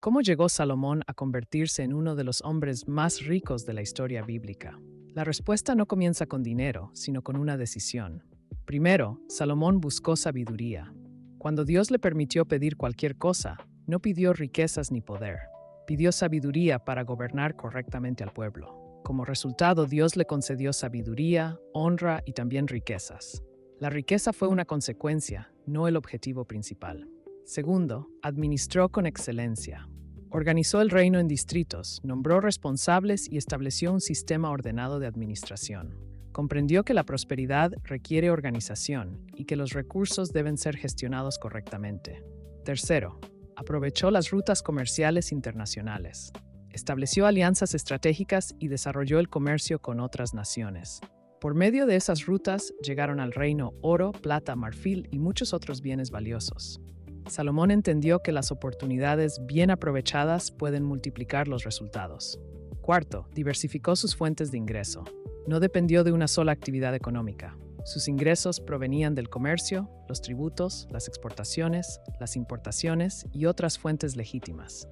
¿Cómo llegó Salomón a convertirse en uno de los hombres más ricos de la historia bíblica? La respuesta no comienza con dinero, sino con una decisión. Primero, Salomón buscó sabiduría. Cuando Dios le permitió pedir cualquier cosa, no pidió riquezas ni poder. Pidió sabiduría para gobernar correctamente al pueblo. Como resultado, Dios le concedió sabiduría, honra y también riquezas. La riqueza fue una consecuencia, no el objetivo principal. Segundo, administró con excelencia. Organizó el reino en distritos, nombró responsables y estableció un sistema ordenado de administración. Comprendió que la prosperidad requiere organización y que los recursos deben ser gestionados correctamente. Tercero, aprovechó las rutas comerciales internacionales. Estableció alianzas estratégicas y desarrolló el comercio con otras naciones. Por medio de esas rutas llegaron al reino oro, plata, marfil y muchos otros bienes valiosos. Salomón entendió que las oportunidades bien aprovechadas pueden multiplicar los resultados. Cuarto, diversificó sus fuentes de ingreso. No dependió de una sola actividad económica. Sus ingresos provenían del comercio, los tributos, las exportaciones, las importaciones y otras fuentes legítimas.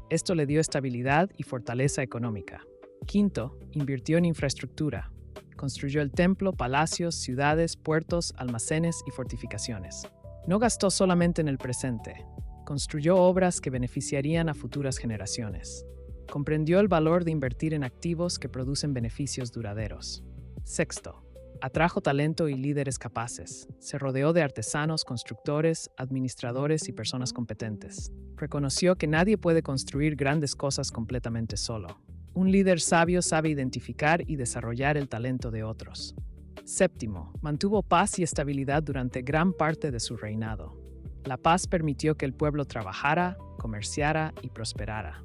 Esto le dio estabilidad y fortaleza económica. Quinto, invirtió en infraestructura. Construyó el templo, palacios, ciudades, puertos, almacenes y fortificaciones. No gastó solamente en el presente, construyó obras que beneficiarían a futuras generaciones. Comprendió el valor de invertir en activos que producen beneficios duraderos. Sexto, atrajo talento y líderes capaces. Se rodeó de artesanos, constructores, administradores y personas competentes. Reconoció que nadie puede construir grandes cosas completamente solo. Un líder sabio sabe identificar y desarrollar el talento de otros. Séptimo, mantuvo paz y estabilidad durante gran parte de su reinado. La paz permitió que el pueblo trabajara, comerciara y prosperara.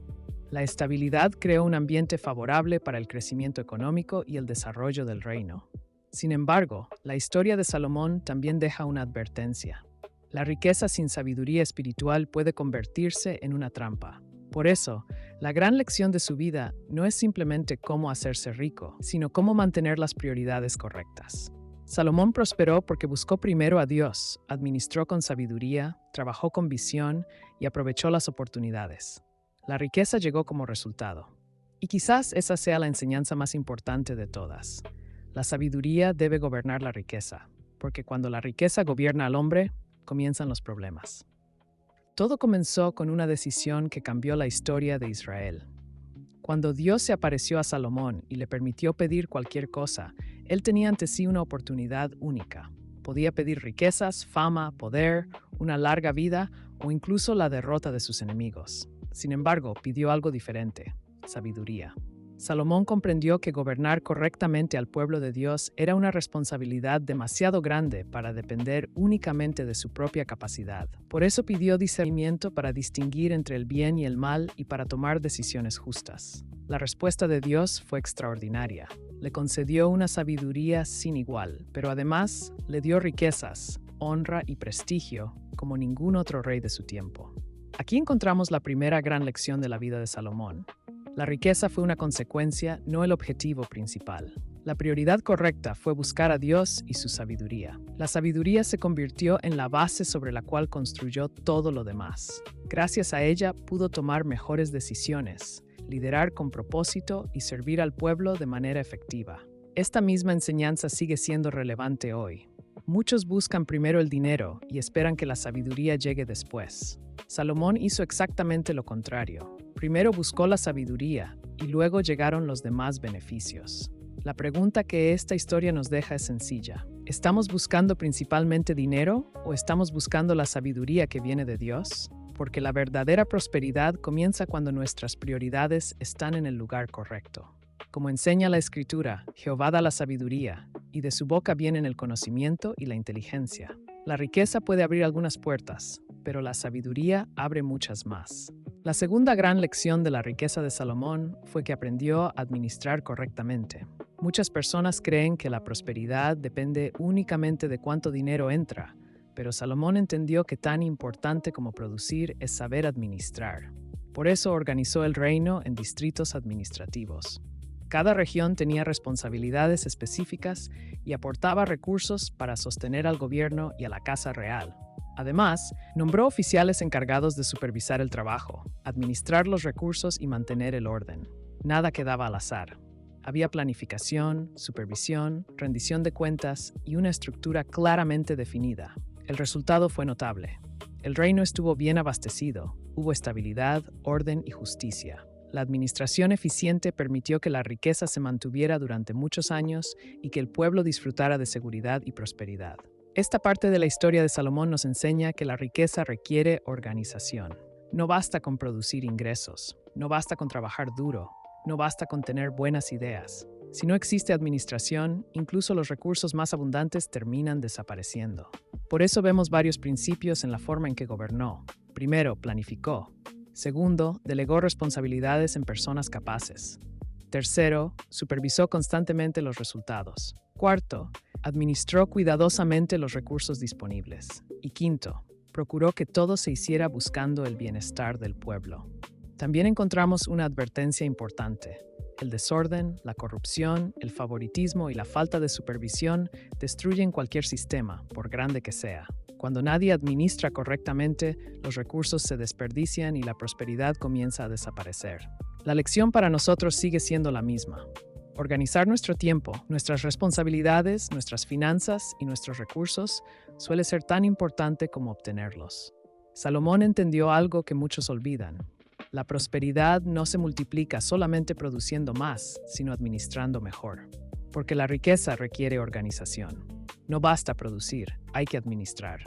La estabilidad creó un ambiente favorable para el crecimiento económico y el desarrollo del reino. Sin embargo, la historia de Salomón también deja una advertencia. La riqueza sin sabiduría espiritual puede convertirse en una trampa. Por eso, la gran lección de su vida no es simplemente cómo hacerse rico, sino cómo mantener las prioridades correctas. Salomón prosperó porque buscó primero a Dios, administró con sabiduría, trabajó con visión y aprovechó las oportunidades. La riqueza llegó como resultado. Y quizás esa sea la enseñanza más importante de todas. La sabiduría debe gobernar la riqueza, porque cuando la riqueza gobierna al hombre, comienzan los problemas. Todo comenzó con una decisión que cambió la historia de Israel. Cuando Dios se apareció a Salomón y le permitió pedir cualquier cosa, él tenía ante sí una oportunidad única. Podía pedir riquezas, fama, poder, una larga vida o incluso la derrota de sus enemigos. Sin embargo, pidió algo diferente: sabiduría. Salomón comprendió que gobernar correctamente al pueblo de Dios era una responsabilidad demasiado grande para depender únicamente de su propia capacidad. Por eso pidió discernimiento para distinguir entre el bien y el mal y para tomar decisiones justas. La respuesta de Dios fue extraordinaria. Le concedió una sabiduría sin igual, pero además le dio riquezas, honra y prestigio como ningún otro rey de su tiempo. Aquí encontramos la primera gran lección de la vida de Salomón. La riqueza fue una consecuencia, no el objetivo principal. La prioridad correcta fue buscar a Dios y su sabiduría. La sabiduría se convirtió en la base sobre la cual construyó todo lo demás. Gracias a ella pudo tomar mejores decisiones, liderar con propósito y servir al pueblo de manera efectiva. Esta misma enseñanza sigue siendo relevante hoy. Muchos buscan primero el dinero y esperan que la sabiduría llegue después. Salomón hizo exactamente lo contrario. Primero buscó la sabiduría y luego llegaron los demás beneficios. La pregunta que esta historia nos deja es sencilla. ¿Estamos buscando principalmente dinero o estamos buscando la sabiduría que viene de Dios? Porque la verdadera prosperidad comienza cuando nuestras prioridades están en el lugar correcto. Como enseña la Escritura, Jehová da la sabiduría, y de su boca vienen el conocimiento y la inteligencia. La riqueza puede abrir algunas puertas, pero la sabiduría abre muchas más. La segunda gran lección de la riqueza de Salomón fue que aprendió a administrar correctamente. Muchas personas creen que la prosperidad depende únicamente de cuánto dinero entra, pero Salomón entendió que tan importante como producir es saber administrar. Por eso organizó el reino en distritos administrativos. Cada región tenía responsabilidades específicas y aportaba recursos para sostener al gobierno y a la casa real. Además, nombró oficiales encargados de supervisar el trabajo, administrar los recursos y mantener el orden. Nada quedaba al azar. Había planificación, supervisión, rendición de cuentas y una estructura claramente definida. El resultado fue notable. El reino estuvo bien abastecido, hubo estabilidad, orden y justicia. La administración eficiente permitió que la riqueza se mantuviera durante muchos años y que el pueblo disfrutara de seguridad y prosperidad. Esta parte de la historia de Salomón nos enseña que la riqueza requiere organización. No basta con producir ingresos, no basta con trabajar duro, no basta con tener buenas ideas. Si no existe administración, incluso los recursos más abundantes terminan desapareciendo. Por eso vemos varios principios en la forma en que gobernó. Primero, planificó. Segundo, delegó responsabilidades en personas capaces. Tercero, supervisó constantemente los resultados. Cuarto, administró cuidadosamente los recursos disponibles. Y quinto, procuró que todo se hiciera buscando el bienestar del pueblo. También encontramos una advertencia importante. El desorden, la corrupción, el favoritismo y la falta de supervisión destruyen cualquier sistema, por grande que sea. Cuando nadie administra correctamente, los recursos se desperdician y la prosperidad comienza a desaparecer. La lección para nosotros sigue siendo la misma. Organizar nuestro tiempo, nuestras responsabilidades, nuestras finanzas y nuestros recursos suele ser tan importante como obtenerlos. Salomón entendió algo que muchos olvidan. La prosperidad no se multiplica solamente produciendo más, sino administrando mejor. Porque la riqueza requiere organización. No basta producir, hay que administrar.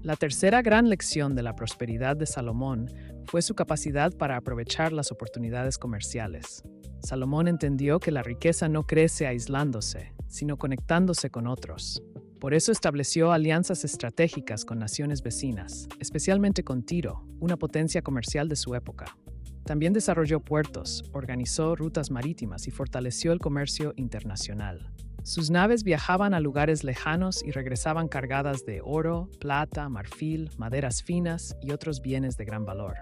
La tercera gran lección de la prosperidad de Salomón fue su capacidad para aprovechar las oportunidades comerciales. Salomón entendió que la riqueza no crece aislándose, sino conectándose con otros. Por eso estableció alianzas estratégicas con naciones vecinas, especialmente con Tiro, una potencia comercial de su época. También desarrolló puertos, organizó rutas marítimas y fortaleció el comercio internacional. Sus naves viajaban a lugares lejanos y regresaban cargadas de oro, plata, marfil, maderas finas y otros bienes de gran valor.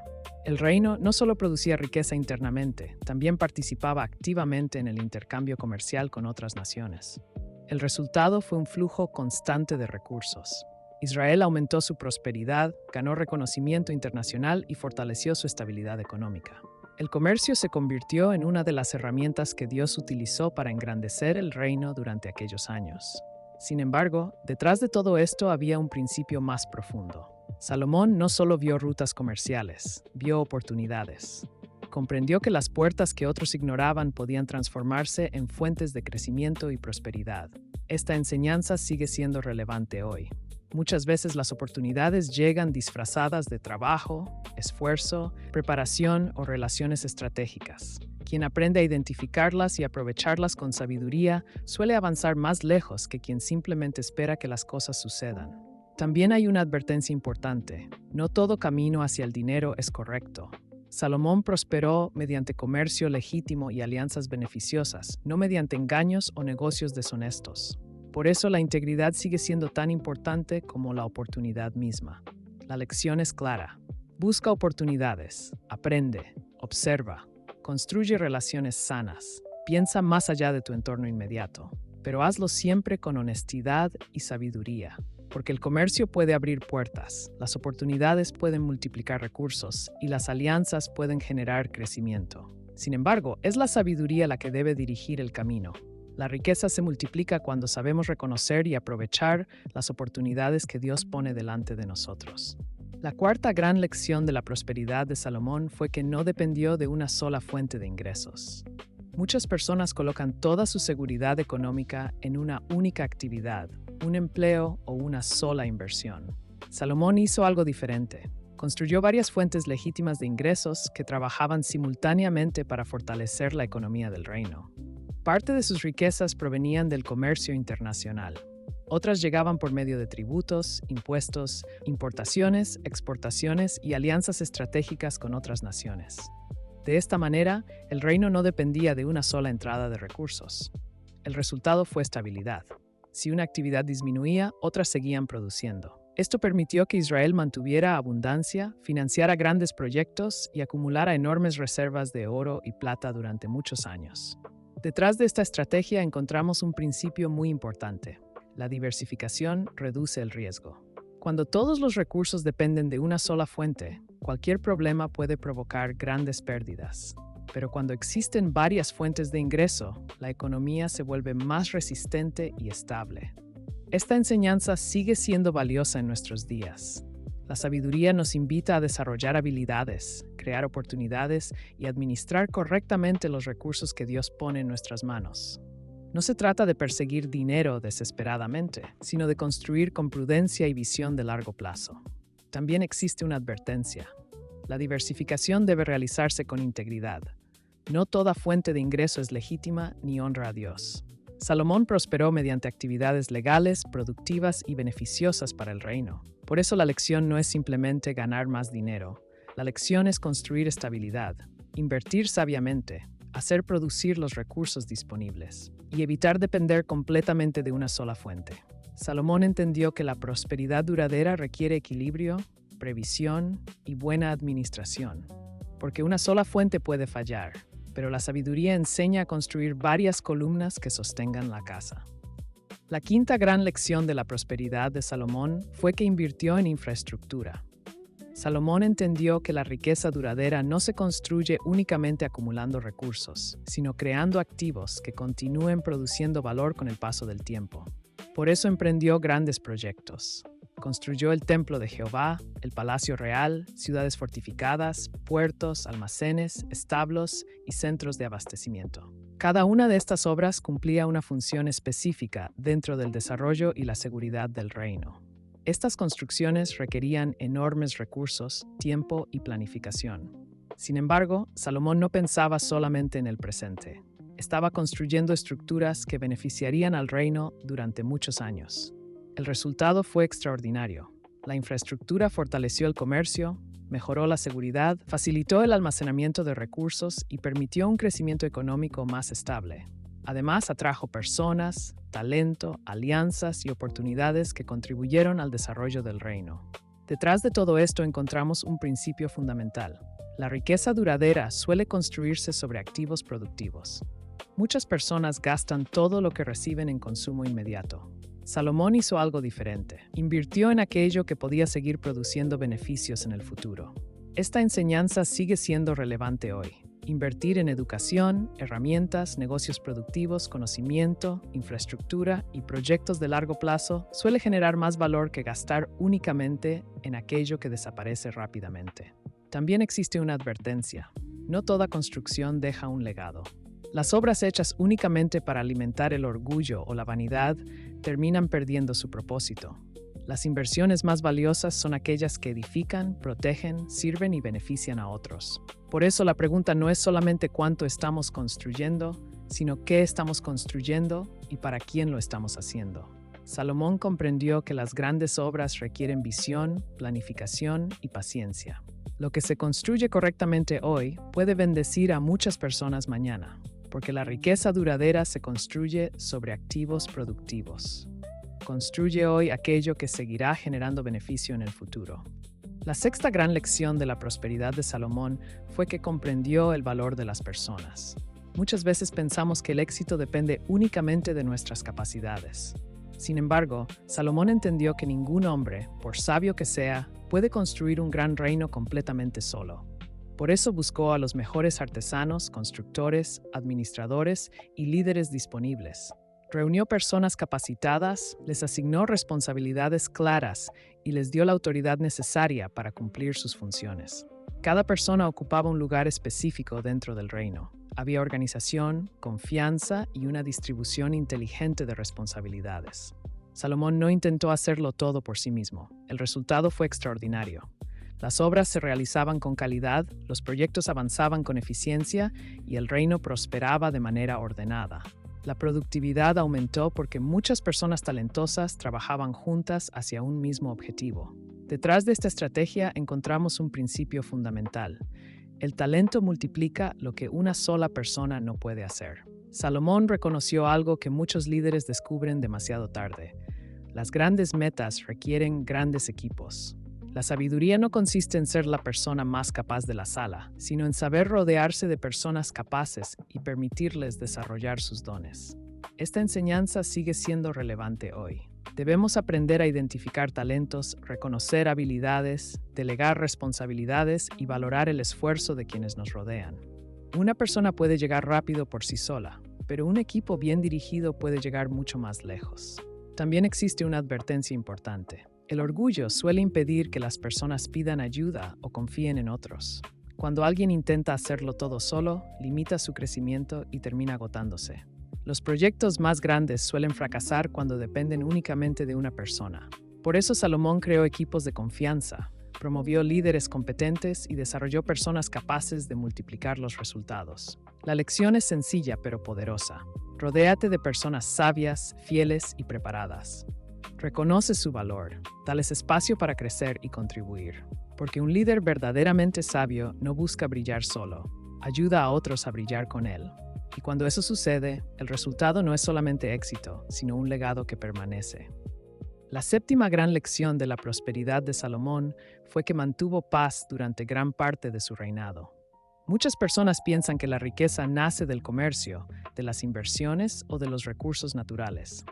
El reino no solo producía riqueza internamente, también participaba activamente en el intercambio comercial con otras naciones. El resultado fue un flujo constante de recursos. Israel aumentó su prosperidad, ganó reconocimiento internacional y fortaleció su estabilidad económica. El comercio se convirtió en una de las herramientas que Dios utilizó para engrandecer el reino durante aquellos años. Sin embargo, detrás de todo esto había un principio más profundo. Salomón no solo vio rutas comerciales, vio oportunidades. Comprendió que las puertas que otros ignoraban podían transformarse en fuentes de crecimiento y prosperidad. Esta enseñanza sigue siendo relevante hoy. Muchas veces las oportunidades llegan disfrazadas de trabajo, esfuerzo, preparación o relaciones estratégicas. Quien aprende a identificarlas y aprovecharlas con sabiduría suele avanzar más lejos que quien simplemente espera que las cosas sucedan. También hay una advertencia importante. No todo camino hacia el dinero es correcto. Salomón prosperó mediante comercio legítimo y alianzas beneficiosas, no mediante engaños o negocios deshonestos. Por eso la integridad sigue siendo tan importante como la oportunidad misma. La lección es clara. Busca oportunidades, aprende, observa, construye relaciones sanas, piensa más allá de tu entorno inmediato, pero hazlo siempre con honestidad y sabiduría. Porque el comercio puede abrir puertas, las oportunidades pueden multiplicar recursos y las alianzas pueden generar crecimiento. Sin embargo, es la sabiduría la que debe dirigir el camino. La riqueza se multiplica cuando sabemos reconocer y aprovechar las oportunidades que Dios pone delante de nosotros. La cuarta gran lección de la prosperidad de Salomón fue que no dependió de una sola fuente de ingresos. Muchas personas colocan toda su seguridad económica en una única actividad, un empleo o una sola inversión. Salomón hizo algo diferente. Construyó varias fuentes legítimas de ingresos que trabajaban simultáneamente para fortalecer la economía del reino. Parte de sus riquezas provenían del comercio internacional. Otras llegaban por medio de tributos, impuestos, importaciones, exportaciones y alianzas estratégicas con otras naciones. De esta manera, el reino no dependía de una sola entrada de recursos. El resultado fue estabilidad. Si una actividad disminuía, otras seguían produciendo. Esto permitió que Israel mantuviera abundancia, financiara grandes proyectos y acumulara enormes reservas de oro y plata durante muchos años. Detrás de esta estrategia encontramos un principio muy importante. La diversificación reduce el riesgo. Cuando todos los recursos dependen de una sola fuente, cualquier problema puede provocar grandes pérdidas. Pero cuando existen varias fuentes de ingreso, la economía se vuelve más resistente y estable. Esta enseñanza sigue siendo valiosa en nuestros días. La sabiduría nos invita a desarrollar habilidades, crear oportunidades y administrar correctamente los recursos que Dios pone en nuestras manos. No se trata de perseguir dinero desesperadamente, sino de construir con prudencia y visión de largo plazo. También existe una advertencia. La diversificación debe realizarse con integridad. No toda fuente de ingreso es legítima ni honra a Dios. Salomón prosperó mediante actividades legales, productivas y beneficiosas para el reino. Por eso la lección no es simplemente ganar más dinero. La lección es construir estabilidad, invertir sabiamente, hacer producir los recursos disponibles y evitar depender completamente de una sola fuente. Salomón entendió que la prosperidad duradera requiere equilibrio, previsión y buena administración, porque una sola fuente puede fallar, pero la sabiduría enseña a construir varias columnas que sostengan la casa. La quinta gran lección de la prosperidad de Salomón fue que invirtió en infraestructura. Salomón entendió que la riqueza duradera no se construye únicamente acumulando recursos, sino creando activos que continúen produciendo valor con el paso del tiempo. Por eso emprendió grandes proyectos. Construyó el Templo de Jehová, el Palacio Real, ciudades fortificadas, puertos, almacenes, establos y centros de abastecimiento. Cada una de estas obras cumplía una función específica dentro del desarrollo y la seguridad del reino. Estas construcciones requerían enormes recursos, tiempo y planificación. Sin embargo, Salomón no pensaba solamente en el presente. Estaba construyendo estructuras que beneficiarían al reino durante muchos años. El resultado fue extraordinario. La infraestructura fortaleció el comercio, mejoró la seguridad, facilitó el almacenamiento de recursos y permitió un crecimiento económico más estable. Además, atrajo personas, talento, alianzas y oportunidades que contribuyeron al desarrollo del reino. Detrás de todo esto encontramos un principio fundamental. La riqueza duradera suele construirse sobre activos productivos. Muchas personas gastan todo lo que reciben en consumo inmediato. Salomón hizo algo diferente. Invirtió en aquello que podía seguir produciendo beneficios en el futuro. Esta enseñanza sigue siendo relevante hoy. Invertir en educación, herramientas, negocios productivos, conocimiento, infraestructura y proyectos de largo plazo suele generar más valor que gastar únicamente en aquello que desaparece rápidamente. También existe una advertencia. No toda construcción deja un legado. Las obras hechas únicamente para alimentar el orgullo o la vanidad terminan perdiendo su propósito. Las inversiones más valiosas son aquellas que edifican, protegen, sirven y benefician a otros. Por eso la pregunta no es solamente cuánto estamos construyendo, sino qué estamos construyendo y para quién lo estamos haciendo. Salomón comprendió que las grandes obras requieren visión, planificación y paciencia. Lo que se construye correctamente hoy puede bendecir a muchas personas mañana, porque la riqueza duradera se construye sobre activos productivos. Construye hoy aquello que seguirá generando beneficio en el futuro. La sexta gran lección de la prosperidad de Salomón fue que comprendió el valor de las personas. Muchas veces pensamos que el éxito depende únicamente de nuestras capacidades. Sin embargo, Salomón entendió que ningún hombre, por sabio que sea, puede construir un gran reino completamente solo. Por eso buscó a los mejores artesanos, constructores, administradores y líderes disponibles. Reunió personas capacitadas, les asignó responsabilidades claras y les dio la autoridad necesaria para cumplir sus funciones. Cada persona ocupaba un lugar específico dentro del reino. Había organización, confianza y una distribución inteligente de responsabilidades. Salomón no intentó hacerlo todo por sí mismo. El resultado fue extraordinario. Las obras se realizaban con calidad, los proyectos avanzaban con eficiencia y el reino prosperaba de manera ordenada. La productividad aumentó porque muchas personas talentosas trabajaban juntas hacia un mismo objetivo. Detrás de esta estrategia encontramos un principio fundamental. El talento multiplica lo que una sola persona no puede hacer. Salomón reconoció algo que muchos líderes descubren demasiado tarde. Las grandes metas requieren grandes equipos. La sabiduría no consiste en ser la persona más capaz de la sala, sino en saber rodearse de personas capaces y permitirles desarrollar sus dones. Esta enseñanza sigue siendo relevante hoy. Debemos aprender a identificar talentos, reconocer habilidades, delegar responsabilidades y valorar el esfuerzo de quienes nos rodean. Una persona puede llegar rápido por sí sola, pero un equipo bien dirigido puede llegar mucho más lejos. También existe una advertencia importante. El orgullo suele impedir que las personas pidan ayuda o confíen en otros. Cuando alguien intenta hacerlo todo solo, limita su crecimiento y termina agotándose. Los proyectos más grandes suelen fracasar cuando dependen únicamente de una persona. Por eso Salomón creó equipos de confianza, promovió líderes competentes y desarrolló personas capaces de multiplicar los resultados. La lección es sencilla pero poderosa. Rodéate de personas sabias, fieles y preparadas. Reconoce su valor, dales espacio para crecer y contribuir. Porque un líder verdaderamente sabio no busca brillar solo, ayuda a otros a brillar con él. Y cuando eso sucede, el resultado no es solamente éxito, sino un legado que permanece. La séptima gran lección de la prosperidad de Salomón fue que mantuvo paz durante gran parte de su reinado. Muchas personas piensan que la riqueza nace del comercio, de las inversiones o de los recursos naturales.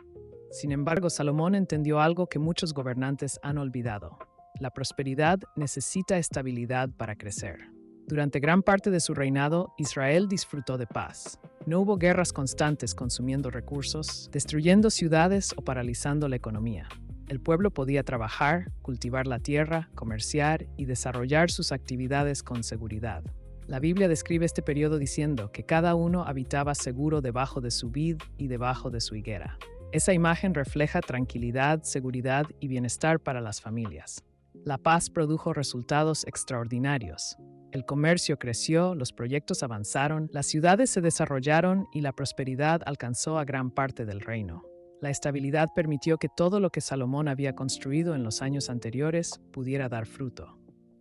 Sin embargo, Salomón entendió algo que muchos gobernantes han olvidado. La prosperidad necesita estabilidad para crecer. Durante gran parte de su reinado, Israel disfrutó de paz. No hubo guerras constantes consumiendo recursos, destruyendo ciudades o paralizando la economía. El pueblo podía trabajar, cultivar la tierra, comerciar y desarrollar sus actividades con seguridad. La Biblia describe este periodo diciendo que cada uno habitaba seguro debajo de su vid y debajo de su higuera. Esa imagen refleja tranquilidad, seguridad y bienestar para las familias. La paz produjo resultados extraordinarios. El comercio creció, los proyectos avanzaron, las ciudades se desarrollaron y la prosperidad alcanzó a gran parte del reino. La estabilidad permitió que todo lo que Salomón había construido en los años anteriores pudiera dar fruto.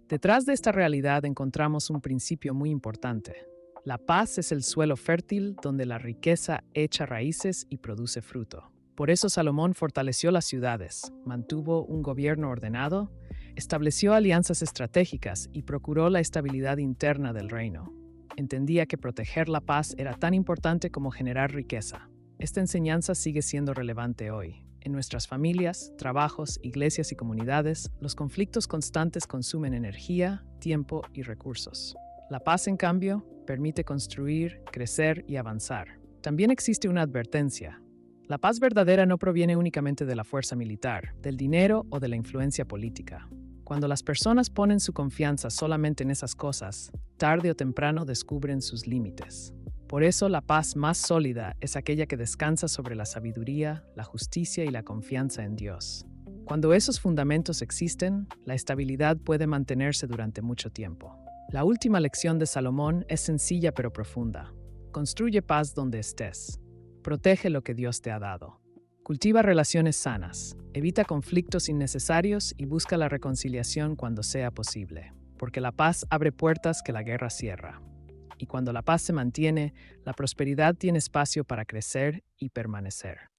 Detrás de esta realidad encontramos un principio muy importante. La paz es el suelo fértil donde la riqueza echa raíces y produce fruto. Por eso Salomón fortaleció las ciudades, mantuvo un gobierno ordenado, estableció alianzas estratégicas y procuró la estabilidad interna del reino. Entendía que proteger la paz era tan importante como generar riqueza. Esta enseñanza sigue siendo relevante hoy. En nuestras familias, trabajos, iglesias y comunidades, los conflictos constantes consumen energía, tiempo y recursos. La paz, en cambio, permite construir, crecer y avanzar. También existe una advertencia. La paz verdadera no proviene únicamente de la fuerza militar, del dinero o de la influencia política. Cuando las personas ponen su confianza solamente en esas cosas, tarde o temprano descubren sus límites. Por eso la paz más sólida es aquella que descansa sobre la sabiduría, la justicia y la confianza en Dios. Cuando esos fundamentos existen, la estabilidad puede mantenerse durante mucho tiempo. La última lección de Salomón es sencilla pero profunda. Construye paz donde estés. Protege lo que Dios te ha dado. Cultiva relaciones sanas, evita conflictos innecesarios y busca la reconciliación cuando sea posible, porque la paz abre puertas que la guerra cierra. Y cuando la paz se mantiene, la prosperidad tiene espacio para crecer y permanecer.